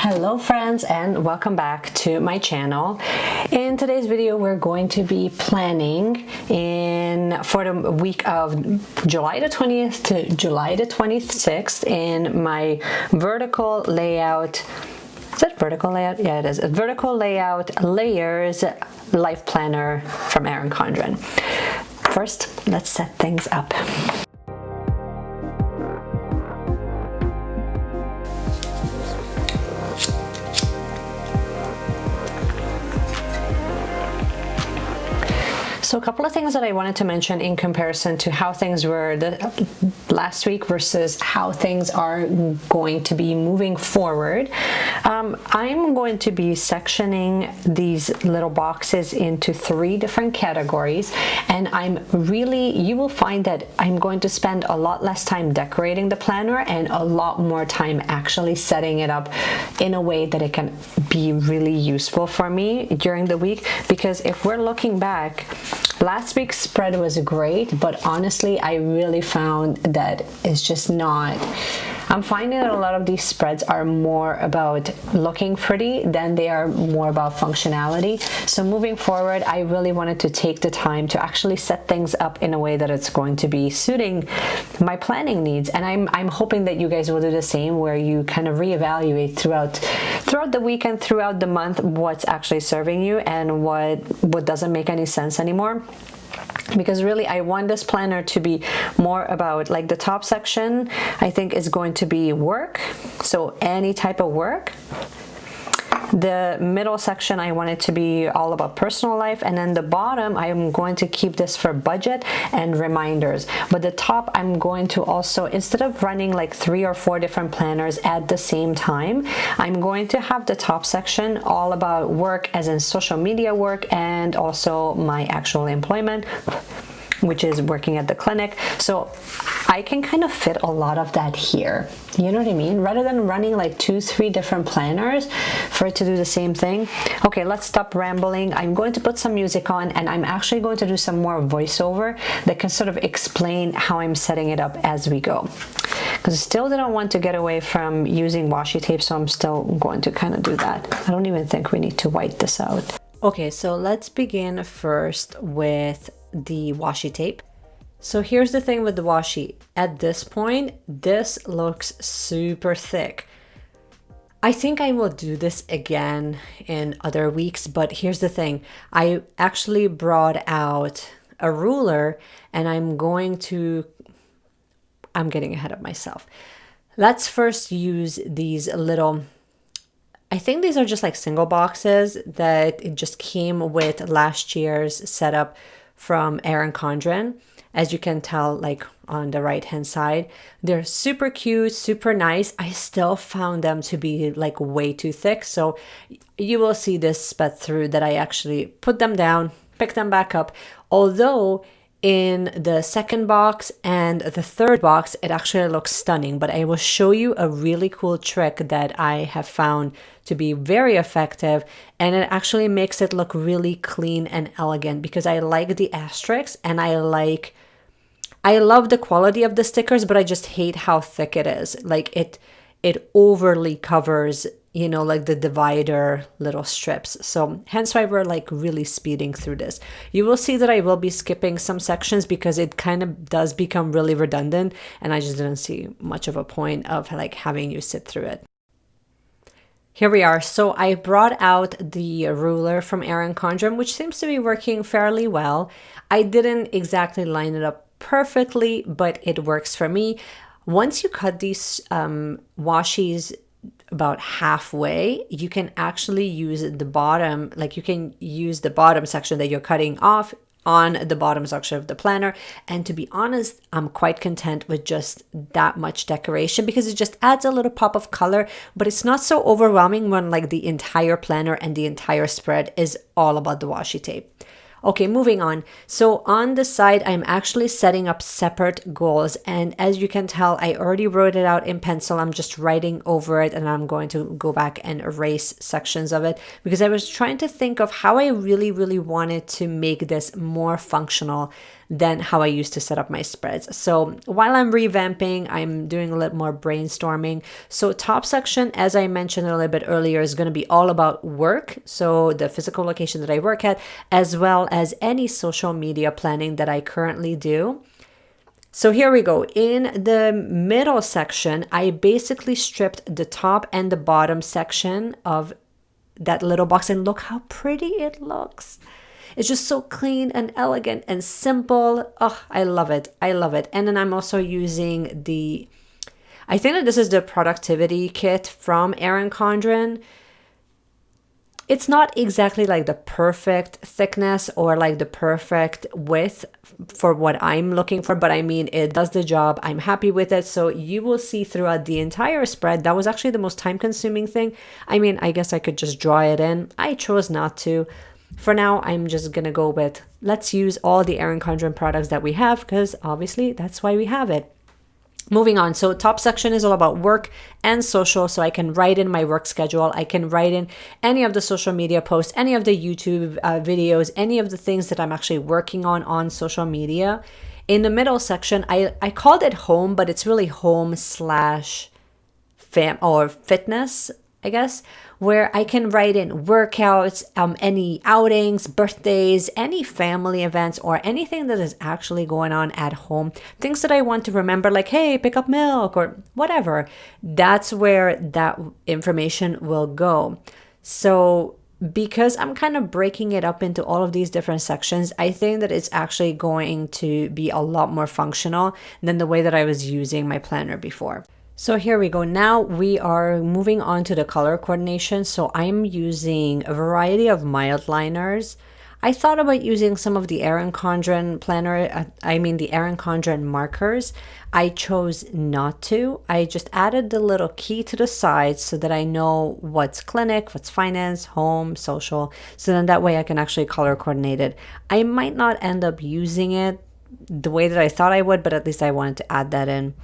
Hello friends, and welcome back to my channel. In today's video we're going to be planning for the week of July the 20th to July the 26th in my vertical layout. Is it vertical layout? Yeah, it is. A vertical layout layers life planner from Erin Condren. First, let's set things up. So a couple of things that I wanted to mention in comparison to how things were the last week versus how things are going to be moving forward. I'm going to be sectioning these little boxes into 3 different categories, and you will find that I'm going to spend a lot less time decorating the planner and a lot more time actually setting it up in a way that it can be really useful for me during the week. Because if we're looking back, last week's spread was great, but honestly, I really found that it's just not. I'm finding that a lot of these spreads are more about looking pretty than they are more about functionality. So moving forward, I really wanted to take the time to actually set things up in a way that it's going to be suiting my planning needs. And I'm hoping that you guys will do the same, where you kind of reevaluate throughout the weekend, throughout the month, what's actually serving you and what doesn't make any sense anymore. Because really I want this planner to be more about, like, the top section I think is going to be work, so any type of work. The middle section I want it to be all about personal life, and then the bottom I'm going to keep this for budget and reminders. But the top I'm going to also, instead of running like 3 or 4 different planners at the same time, I'm going to have the top section all about work, as in social media work, and also my actual employment, which is working at the clinic. So I can kind of fit a lot of that here. You know what I mean? Rather than running like 2-3 different planners for it to do the same thing. Okay, let's stop rambling. I'm going to put some music on, and I'm actually going to do some more voiceover that can sort of explain how I'm setting it up as we go. Because I still didn't want to get away from using washi tape, so I'm still going to kind of do that. I don't even think we need to white this out. Okay, so let's begin first with the washi tape. So here's the thing with the washi. At this point, this looks super thick. I think I will do this again in other weeks, but here's the thing. I actually brought out a ruler, and I'm getting ahead of myself. Let's first use these little, I think these are just like single boxes that it just came with last year's setup from Erin Condren. As you can tell, like on the right hand side, they're super cute, super nice. I still found them to be like way too thick, so you will see this sped through that I actually put them down, pick them back up. Although in the second box and the third box, it actually looks stunning, but I will show you a really cool trick that I have found to be very effective, and it actually makes it look really clean and elegant, because I like the asterisks, and I love the quality of the stickers, but I just hate how thick it is. Like it overly covers, you know, like the divider little strips. So hence why we're like really speeding through this. You will see that I will be skipping some sections because it kind of does become really redundant, and I just didn't see much of a point of like having you sit through it. Here we are. So I brought out the ruler from Erin Condren, which seems to be working fairly well. I didn't exactly line it up perfectly, but it works for me. Once you cut these washies about halfway, you can actually use the bottom, like you can use the bottom section that you're cutting off on the bottom section of the planner. And to be honest, I'm quite content with just that much decoration, because it just adds a little pop of color, but it's not so overwhelming when like the entire planner and the entire spread is all about the washi tape. Okay, moving on. So on the side, I'm actually setting up separate goals. And as you can tell, I already wrote it out in pencil. I'm just writing over it, and I'm going to go back and erase sections of it, because I was trying to think of how I really wanted to make this more functional than how I used to set up my spreads. So while I'm revamping, I'm doing a little more brainstorming. So top section, as I mentioned a little bit earlier, is going to be all about work. So the physical location that I work at, as well as any social media planning that I currently do. So here we go. In the middle section, I basically stripped the top and the bottom section of that little box, and look how pretty it looks. It's just so clean and elegant and simple. Oh, I love it. I love it. And then I'm also using I think that this is the productivity kit from Erin Condren. It's not exactly like the perfect thickness or like the perfect width for what I'm looking for, but I mean, it does the job. I'm happy with it. So you will see throughout the entire spread, that was actually the most time-consuming thing. I mean, I guess I could just draw it in. I chose not to. For now, I'm just going to go with, let's use all the Erin Condren products that we have, because obviously that's why we have it. Moving on, so top section is all about work and social, so I can write in my work schedule. I can write in any of the social media posts, any of the YouTube videos, any of the things that I'm actually working on social media. In the middle section, I called it home, but it's really home slash fitness, I guess, where I can write in workouts, any outings, birthdays, any family events, or anything that is actually going on at home, things that I want to remember, like, hey, pick up milk or whatever. That's where that information will go. So because I'm kind of breaking it up into all of these different sections, I think that it's actually going to be a lot more functional than the way that I was using my planner before. So here we go. Now we are moving on to the color coordination. So I'm using a variety of mild liners. I thought about using some of the Erin Condren the Erin Condren markers. I chose not to. I just added the little key to the side so that I know what's clinic, what's finance, home, social. So then that way I can actually color coordinate it. I might not end up using it the way that I thought I would, but at least I wanted to add that in.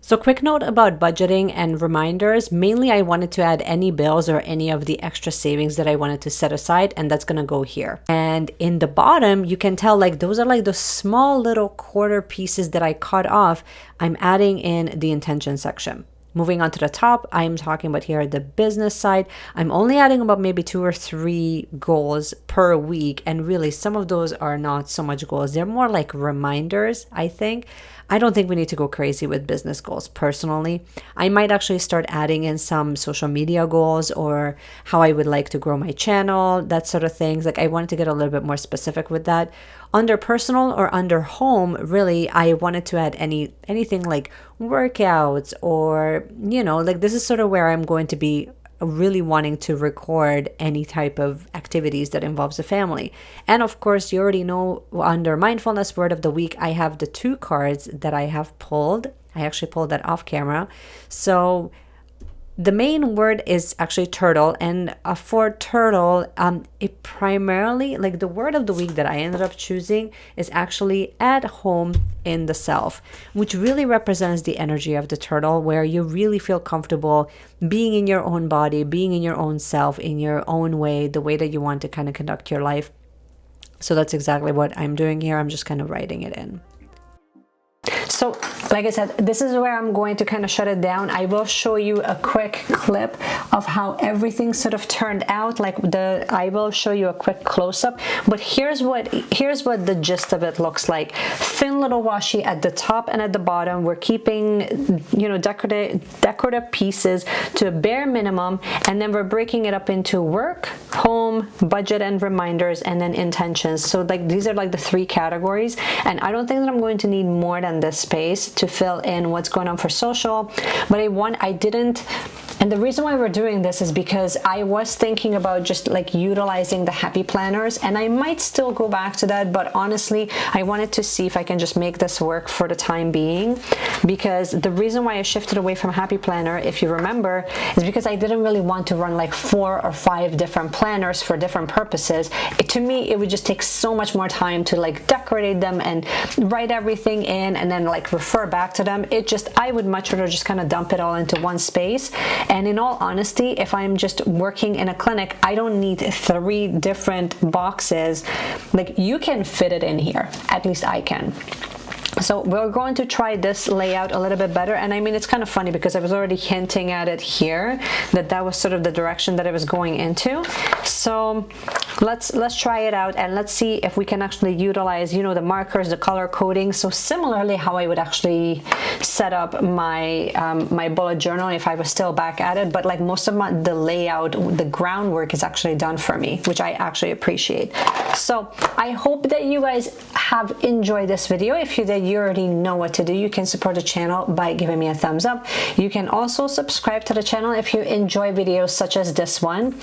So quick note about budgeting and reminders. Mainly I wanted to add any bills or any of the extra savings that I wanted to set aside, and that's going to go here. And in the bottom, you can tell like those are like the small little quarter pieces that I cut off. I'm adding in the intention section. Moving on to the top, I'm talking about here the business side. I'm only adding about maybe 2 or 3 goals per week. And really, some of those are not so much goals. They're more like reminders, I think. I don't think we need to go crazy with business goals personally. I might actually start adding in some social media goals or how I would like to grow my channel, that sort of things. Like I wanted to get a little bit more specific with that. Under personal or under home, really, I wanted to add anything like workouts or, like this is sort of where I'm going to be really wanting to record any type of activities that involves the family. And of course, you already know under mindfulness word of the week, I have the 2 cards that I have pulled. I actually pulled that off camera. So the main word is actually turtle, and for turtle, it primarily, like the word of the week that I ended up choosing is actually at home in the self, which really represents the energy of the turtle, where you really feel comfortable being in your own body, being in your own self, in your own way, the way that you want to kind of conduct your life. So that's exactly what I'm doing here. I'm just kind of writing it in. So like I said, this is where I'm going to kind of shut it down. I will show you a quick clip of how everything sort of turned out. I will show you a quick close-up, but here's what the gist of it looks like. Thin little washi at the top and at the bottom. We're keeping, decorative pieces to a bare minimum, and then we're breaking it up into work, home, budget and reminders, and then intentions. So like these are like the 3 categories, and I don't think that I'm going to need more than this space to fill in what's going on for social, but I didn't. And the reason why we're doing this is because I was thinking about just like utilizing the happy planners, and I might still go back to that, but honestly, I wanted to see if I can just make this work for the time being, because the reason why I shifted away from happy planner, if you remember, is because I didn't really want to run like 4 or 5 different planners for different purposes. To me, it would just take so much more time to like decorate them and write everything in and then like refer back to them. I would much rather just kind of dump it all into one space. And in all honesty, if I'm just working in a clinic, I don't need 3 different boxes. Like, you can fit it in here, at least I can. So we're going to try this layout a little bit better. And I mean, it's kind of funny because I was already hinting at it here that was sort of the direction that I was going into. So let's try it out, and let's see if we can actually utilize, you know, the markers, the color coding. So similarly how I would actually set up my my bullet journal if I was still back at it, but like most of the layout, the groundwork is actually done for me, which I actually appreciate. So I hope that you guys have enjoyed this video. If you did, you already know what to do. You can support the channel by giving me a thumbs up. You can also subscribe to the channel if you enjoy videos such as this one.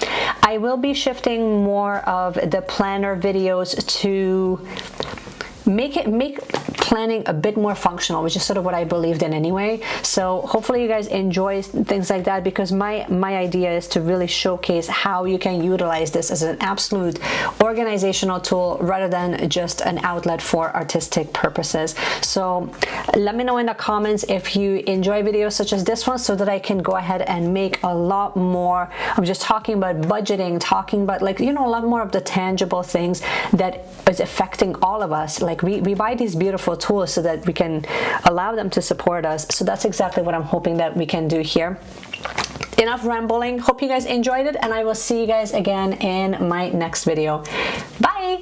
I will be shifting more of the planner videos to make planning a bit more functional, which is sort of what I believed in anyway. So hopefully you guys enjoy things like that, because my idea is to really showcase how you can utilize this as an absolute organizational tool rather than just an outlet for artistic purposes. So let me know in the comments if you enjoy videos such as this one, so that I can go ahead and make a lot more. I'm just talking about budgeting, talking about, like, you know, a lot more of the tangible things that is affecting all of us. Like, we buy these beautiful tools so that we can allow them to support us. So that's exactly what I'm hoping that we can do here. Enough rambling. Hope you guys enjoyed it, and I will see you guys again in my next video. Bye.